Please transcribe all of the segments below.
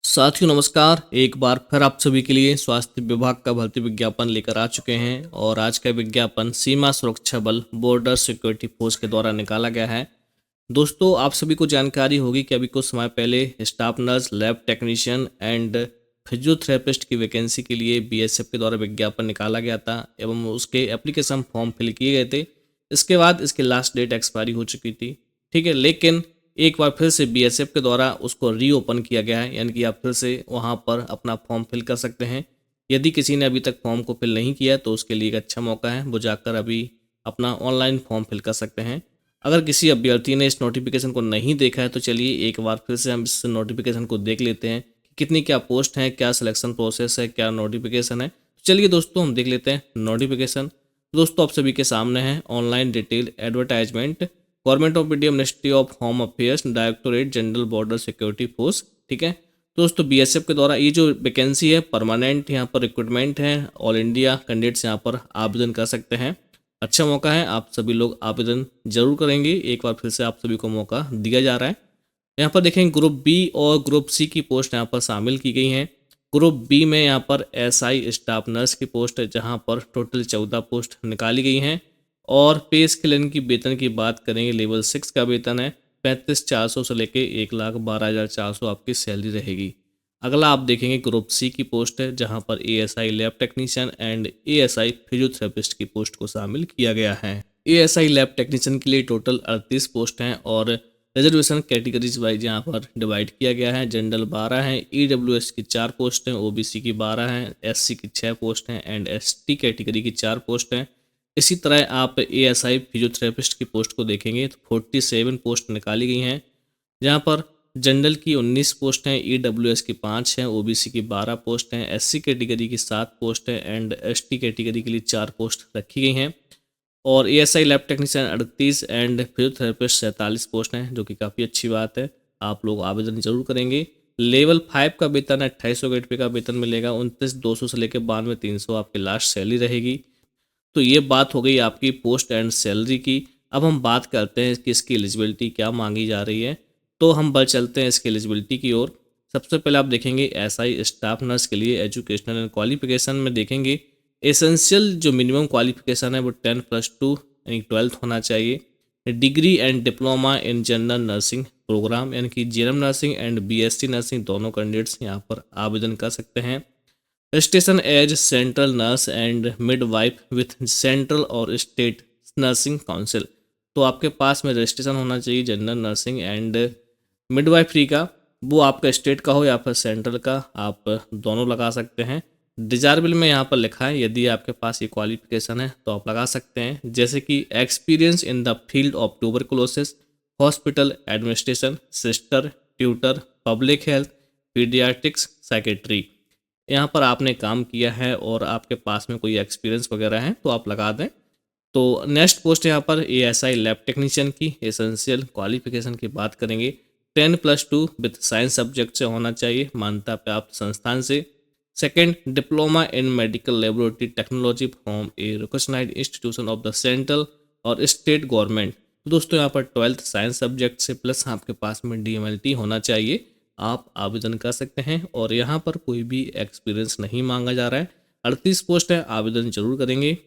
साथियों नमस्कार। एक बार फिर आप सभी के लिए स्वास्थ्य विभाग का भर्ती विज्ञापन लेकर आ चुके हैं और आज का विज्ञापन सीमा सुरक्षा बल बॉर्डर सिक्योरिटी फोर्स के द्वारा निकाला गया है। दोस्तों आप सभी को जानकारी होगी कि अभी कुछ समय पहले staff nurse, lab technician and physiotherapist की वैकेंसी के लिए बीएसएफ के द्वारा विज्ञापन निकाला गया था एवं उसके एप्लीकेशन फॉर्म फिल किए गए थे। इसके बाद इसकी लास्ट डेट एक्सपायरी हो चुकी थी, ठीक है। लेकिन एक बार फिर से बीएसएफ के द्वारा उसको रीओपन किया गया है, यानी कि आप फिर से वहाँ पर अपना फॉर्म फिल कर सकते हैं। यदि किसी ने अभी तक फॉर्म को फिल नहीं किया तो उसके लिए एक अच्छा मौका है, वो जाकर अभी अपना ऑनलाइन फॉर्म फिल कर सकते हैं। अगर किसी अभ्यर्थी ने इस नोटिफिकेशन को नहीं देखा है तो चलिए एक बार फिर से हम इस नोटिफिकेशन को देख लेते हैं कि कितनी क्या पोस्ट है, क्या सिलेक्शन प्रोसेस है, क्या नोटिफिकेशन है। चलिए दोस्तों हम देख लेते हैं नोटिफिकेशन। दोस्तों आप सभी के सामने है online detail advertisement, government of India, ministry of home affairs, directorate general border security force, ठीक है। दोस्तों बीएसएफ के द्वारा ये जो वैकेंसी है परमानेंट यहाँ पर रिक्रूटमेंट है। ऑल इंडिया कैंडिडेट्स यहाँ पर आवेदन कर सकते हैं। अच्छा मौका है, आप सभी लोग आवेदन जरूर करेंगे। एक बार फिर से आप सभी को मौका दिया जा रहा है। यहाँ पर देखें ग्रुप बी और ग्रुप सी की पोस्ट यहाँ पर शामिल की गई हैं। ग्रुप बी में यहाँ पर एसआई स्टाफ नर्स की पोस्ट है, जहाँ पर टोटल 14 पोस्ट निकाली गई हैं। और पे स्केल की वेतन की बात करेंगे, लेवल 6 का वेतन है 35,400 से लेके 1,12,400 आपकी सैलरी रहेगी। अगला आप देखेंगे ग्रुप सी की पोस्ट है, जहां पर ASI lab technician and ASI physiotherapist की पोस्ट को शामिल किया गया है। एएसआई लैब टेक्नीशियन के लिए टोटल 38 पोस्ट हैं और रिजर्वेशन कैटेगरीज वाइज यहाँ पर डिवाइड किया गया है। जनरल 12 हैं, ईडब्ल्यूएस की 4 पोस्ट हैं, ओबीसी की 12 हैं, एससी की 6 पोस्ट हैं एंड एसटी कैटेगरी की 4 पोस्ट हैं। इसी तरह आप एएसआई फिजियोथेरेपिस्ट की पोस्ट को देखेंगे तो 47 पोस्ट निकाली गई हैं, जहाँ पर जनरल की 19 पोस्ट हैं, ईडब्ल्यूएस की 5 हैं, ओबीसी की 12 पोस्ट हैं, एससी कैटेगरी की 7 पोस्ट हैं एंड एसटी कैटेगरी के लिए 4 पोस्ट रखी गई हैं। और ASI lab technician 38 and physiotherapist 47 post हैं, जो कि काफ़ी अच्छी बात है। आप लोग आवेदन जरूर करेंगे। लेवल 5 का वेतन 2800 का वेतन मिलेगा। 29,200 से लेकर 92,300 आपकी लास्ट सैलरी रहेगी। तो ये बात हो गई आपकी पोस्ट एंड सैलरी की। अब हम बात करते हैं कि इसकी एलिजिबिलिटी क्या मांगी जा रही है। तो हम बढ़ चलते हैं इसकी एलिजिबिलिटी की ओर। सबसे पहले आप देखेंगे एसआई स्टाफ नर्स के लिए एजुकेशनल एंड क्वालिफिकेशन में देखेंगे एसेंशियल जो मिनिमम क्वालिफिकेशन है वो 10+2 यानी 12th होना चाहिए। Degree and diploma in general nursing program यानी कि GNM nursing and BSc nursing दोनों कैंडिडेट्स यहाँ पर आवेदन कर सकते हैं। Registration as central nurse and midwife with central और स्टेट नर्सिंग काउंसिल, तो आपके पास में रजिस्ट्रेशन होना चाहिए जनरल नर्सिंग एंड मिडवाइफरी का, वो आपका स्टेट का हो या फिर सेंट्रल का, आप दोनों लगा सकते हैं। डिजायरेबल में यहाँ पर लिखा है यदि आपके पास ये क्वालिफिकेशन है तो आप लगा सकते हैं, जैसे कि experience in the field of tuberculosis, hospital administration, sister, tutor, public health, paediatrics, psychiatry. यहाँ पर आपने काम किया है और आपके पास में कोई एक्सपीरियंस वगैरह है तो आप लगा दें। तो नेक्स्ट पोस्ट यहाँ पर एएसआई लैब टेक्नीशियन की एसेंशियल क्वालिफिकेशन की बात करेंगे। 10+2 विथ साइंस सब्जेक्ट से होना चाहिए, मान्यता प्राप्त संस्थान से। Second, diploma in medical laboratory technology from a recognised institution of the central और स्टेट गवर्नमेंट। दोस्तों यहाँ पर 12th साइंस सब्जेक्ट से प्लस आपके पास में डीएमएलटी होना चाहिए, आप आवेदन कर सकते हैं। और यहाँ पर कोई भी एक्सपीरियंस नहीं मांगा जा रहा है। 38 पोस्ट है, आवेदन जरूर करेंगे।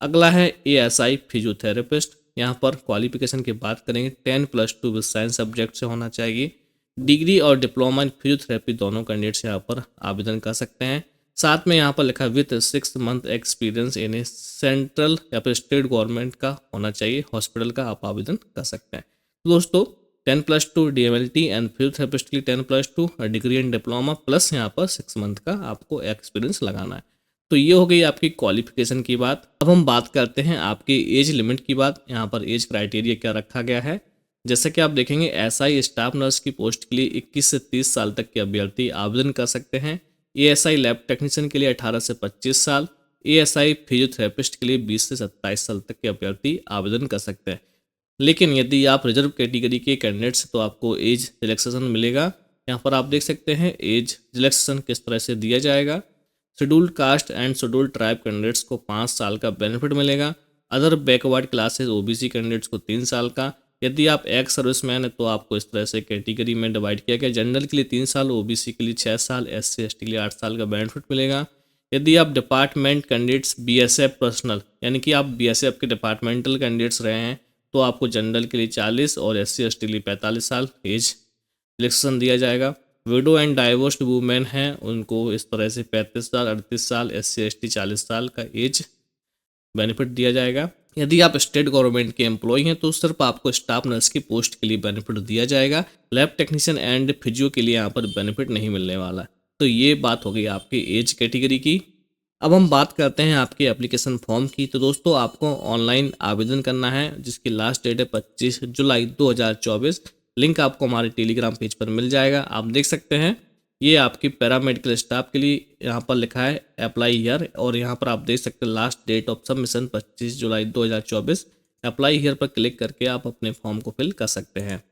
अगला है एएसआई फिजियोथेरेपिस्ट। यहाँ पर क्वालिफिकेशन की बात करेंगे 10+2 विद साइंस सब्जेक्ट से होना चाहिए। डिग्री और डिप्लोमा इन फिजियोथेरेपी दोनों कैंडिडेट्स यहाँ पर आवेदन कर सकते हैं। साथ में यहाँ पर लिखा with 6 month experience in A central या फिर स्टेट गवर्नमेंट का होना चाहिए, हॉस्पिटल का आप आवेदन कर सकते हैं। तो दोस्तों 10+2 डीएमएलटी एंड फिजियोथेरेपिस्ट के लिए 10+2 डिग्री एंड डिप्लोमा प्लस यहाँ पर 6 मंथ का आपको एक्सपीरियंस लगाना है। तो ये हो गई आपकी क्वालिफिकेशन की बात। अब हम बात करते हैं आपकी एज लिमिट की बात। यहाँ पर एज क्राइटेरिया क्या रखा गया है, जैसे कि आप देखेंगे एसआई स्टाफ नर्स की पोस्ट के लिए 21 से 30 साल तक के अभ्यर्थी आवेदन कर सकते हैं। एएसआई लैब टेक्नीशियन के लिए 18 से 25 साल, एएसआई फिजियोथेरेपिस्ट के लिए 20 से 27 साल तक के अभ्यर्थी आवेदन कर सकते हैं। लेकिन यदि आप रिजर्व कैटेगरी के कैंडिडेट्स तो आपको एज रिलैक्सेशन मिलेगा। यहाँ पर आप देख सकते हैं एज रिलैक्सेशन किस तरह से दिया जाएगा। Scheduled caste and scheduled tribe candidates को 5 साल का बेनिफिट मिलेगा। Other backward classes OBC candidates को 3 साल का, यदि आप एक्स सर्विसमैन है तो आपको इस तरह से कैटेगरी में डिवाइड किया गया। जनरल के लिए 3 साल, ओबीसी के लिए 6 साल, एससी एसटी के लिए 8 साल का बेनिफिट मिलेगा। यदि आप डिपार्टमेंट कैंडिडेट्स बीएसएफ पर्सनल यानी कि आप बीएसएफ के डिपार्टमेंटल कैंडिडेट्स रहे हैं तो आपको जनरल के लिए 40 और एससी एसटी के लिए 45 साल एज रिलैक्सेशन दिया जाएगा। विडो एंड डाइवोर्स्ड वुमेन हैं उनको इस तरह से 35 साल, 38 साल, एससी एसटी 40 साल का एज बेनिफिट दिया जाएगा। यदि आप स्टेट गवर्नमेंट के एम्प्लॉय हैं तो सिर्फ आपको स्टाफ नर्स की पोस्ट के लिए बेनिफिट दिया जाएगा। लैब टेक्नीशियन एंड फिजियो के लिए यहाँ पर बेनिफिट नहीं मिलने वाला। तो ये बात हो गई आपकी एज कैटेगरी की। अब हम बात करते हैं आपके एप्लीकेशन फॉर्म की। तो दोस्तों आपको ऑनलाइन आवेदन करना है जिसकी लास्ट डेट है 25 जुलाई 2024। लिंक आपको हमारे टेलीग्राम पेज पर मिल जाएगा। आप देख सकते हैं ये आपकी पैरामेडिकल स्टाफ के लिए यहाँ पर लिखा है अप्लाई हियर, और यहाँ पर आप देख सकते हैं लास्ट डेट ऑफ सबमिशन 25 जुलाई 2024। अप्लाई हियर पर क्लिक करके आप अपने फॉर्म को फिल कर सकते हैं।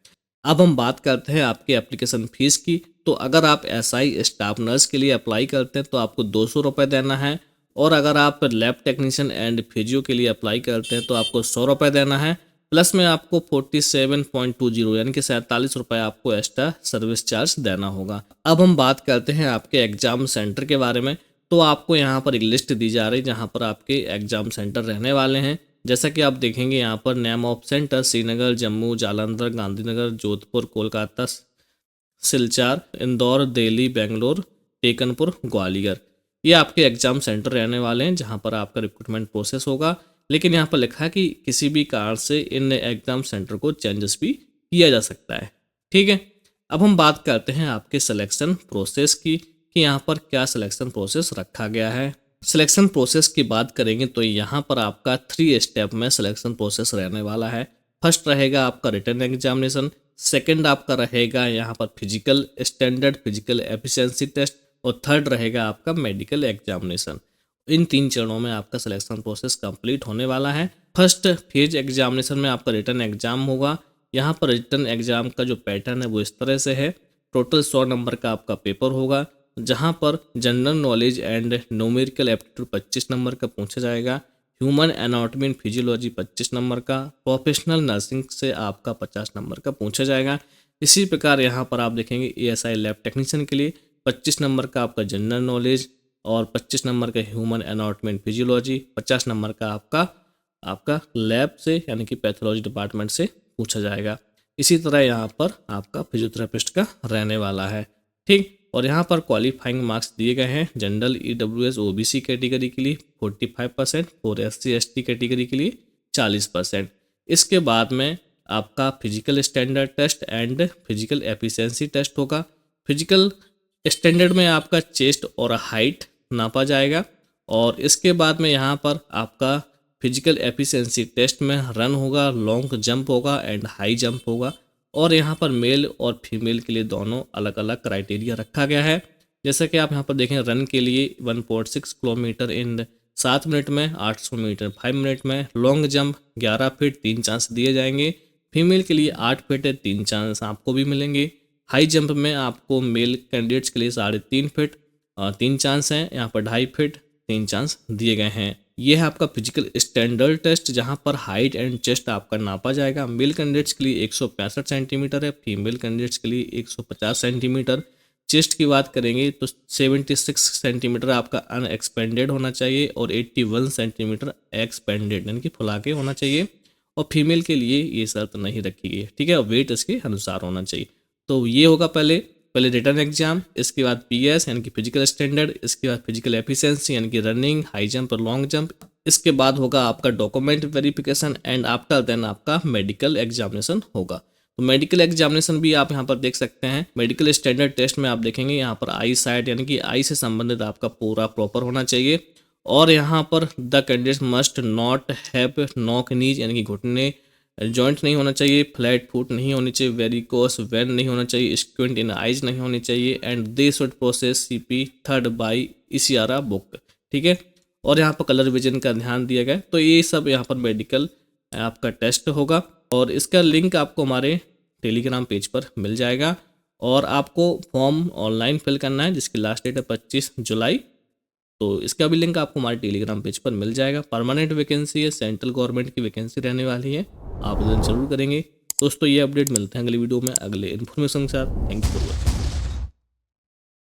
अब हम बात करते हैं आपके एप्लीकेशन फीस की। तो अगर आप एसआई स्टाफ नर्स के लिए अप्लाई करते हैं तो आपको 200 रुपये देना है, और अगर आप लैब टेक्नीशियन एंड फिजियो के लिए अप्लाई करते हैं तो आपको 100 रुपये देना है। प्लस में आपको 47.20 यानी कि 47 रुपये आपको एक्स्ट्रा सर्विस चार्ज देना होगा। अब हम बात करते हैं आपके एग्जाम सेंटर के बारे में। तो आपको यहाँ पर एक लिस्ट दी जा रही है जहाँ पर आपके एग्जाम सेंटर रहने वाले हैं। जैसा कि आप देखेंगे यहाँ पर name of centre Srinagar, Jammu, Jalandhar, Gandhinagar, Jodhpur, Kolkata, Silchar, Indore, Delhi, Bangalore, Tekanpur, Gwalior. ये आपके एग्जाम सेंटर रहने वाले हैं जहाँ पर आपका रिक्रूटमेंट प्रोसेस होगा। लेकिन यहाँ पर लिखा है कि किसी भी कारण से इन एग्जाम सेंटर को चेंजेस भी किया जा सकता है। ठीक है, अब हम बात करते हैं आपके सिलेक्शन प्रोसेस की कि यहाँ पर क्या सिलेक्शन प्रोसेस रखा गया है। सिलेक्शन प्रोसेस की बात करेंगे तो यहाँ पर आपका 3 स्टेप में सिलेक्शन प्रोसेस रहने वाला है। फर्स्ट रहेगा आपका रिटन एग्जामिनेशन, सेकंड आपका रहेगा यहाँ पर physical standard physical efficiency test, और थर्ड रहेगा आपका मेडिकल एग्जामिनेशन। इन 3 चरणों में आपका सिलेक्शन प्रोसेस कंप्लीट होने वाला है। फर्स्ट फेज एग्जामिनेशन में आपका रिटन एग्जाम होगा। यहाँ पर रिटन एग्जाम का जो पैटर्न है वो इस तरह से है। टोटल 100 नंबर का आपका पेपर होगा जहाँ पर general knowledge and numerical aptitude 25 number का पूछा जाएगा, human anatomy and physiology 25 number का, प्रोफेशनल नर्सिंग से आपका 50 नंबर का पूछा जाएगा। इसी प्रकार यहाँ पर आप देखेंगे एएसआई लैब टेक्नीशियन के लिए 25 नंबर का आपका जनरल नॉलेज और 25 नंबर का human anatomy and physiology, 50 number का आपका लैब से यानी कि पैथोलॉजी डिपार्टमेंट से पूछा जाएगा। इसी तरह यहाँ पर आपका फिजियोथेरेपिस्ट का रहने वाला है। ठीक, और यहाँ पर क्वालिफाइंग मार्क्स दिए गए हैं। जनरल ईडब्ल्यूएस ओबीसी कैटेगरी के लिए 45% और एससी एसटी कैटेगरी के लिए 40%। इसके बाद में आपका physical standard test and physical efficiency test होगा। फिजिकल स्टैंडर्ड में आपका चेस्ट और हाइट नापा जाएगा, और इसके बाद में यहाँ पर आपका फिजिकल एफिशिएंसी टेस्ट में रन होगा, लॉन्ग जंप होगा एंड हाई जंप होगा। और यहाँ पर मेल और फीमेल के लिए दोनों अलग अलग क्राइटेरिया रखा गया है। जैसा कि आप यहाँ पर देखें, रन के लिए 1.6 किलोमीटर इन 7 मिनट में, 800 मीटर 5 मिनट में, लॉन्ग जंप 11 फीट 3 चांस दिए जाएंगे। फीमेल के लिए 8 फीट है 3 चांस आपको भी मिलेंगे। हाई जंप में आपको मेल कैंडिडेट्स के लिए 3.5 फीट 3 चांस हैं, यहाँ पर 2.5 फीट 3 चांस दिए गए हैं। यह है आपका फिजिकल स्टैंडर्ड टेस्ट जहां पर हाइट एंड चेस्ट आपका नापा जाएगा। मेल कैंडिडेट्स के लिए 165 सेंटीमीटर है, फीमेल कैंडिडेट्स के लिए 150 सेंटीमीटर। चेस्ट की बात करेंगे तो 76 सेंटीमीटर आपका अनएक्सपेंडेड होना चाहिए और 81 सेंटीमीटर एक्सपेंडेड यानी कि फुला के होना चाहिए। और फीमेल के लिए ये शर्त नहीं रखी गई है, ठीक है, वेट इसके अनुसार होना चाहिए। तो ये होगा पहले रिटन एग्जाम, इसके बाद पीएस यानी कि फिजिकल स्टैंडर्ड, इसके बाद फिजिकल एफिशिएंसी यानी कि रनिंग, हाई जंप और लॉन्ग जंप। इसके बाद होगा आपका document verification and after then आपका मेडिकल एग्जामिनेशन होगा। तो मेडिकल एग्जामिनेशन भी आप यहाँ पर देख सकते हैं। मेडिकल स्टैंडर्ड टेस्ट में आप देखेंगे यहाँ पर आई साइट यानी कि आई से संबंधित आपका पूरा प्रॉपर होना चाहिए। और यहाँ पर the candidate must not have knock नीज यानी कि घुटने जॉइंट नहीं होना चाहिए, फ्लैट फुट नहीं होनी चाहिए, वेरिकोस वेन नहीं होना चाहिए, स्क्विंट इन आइज नहीं होनी चाहिए, and they should process CP third by इसियारा बुक। ठीक है, और यहाँ पर कलर विजन का ध्यान दिया गया। तो ये सब यहाँ पर मेडिकल आपका टेस्ट होगा, और इसका लिंक आपको हमारे टेलीग्राम पेज पर मिल जाएगा। और आपको फॉर्म ऑनलाइन फिल करना है जिसकी लास्ट डेट है 25 जुलाई। तो इसका भी लिंक आपको हमारे टेलीग्राम पेज पर मिल जाएगा। परमानेंट वैकेंसी है, सेंट्रल गवर्नमेंट की वैकेंसी रहने वाली है, आवेदन जरूर करेंगे। दोस्तों ये अपडेट मिलते हैं अगली वीडियो में अगले इन्फॉर्मेशन के साथ। Thank you for watching.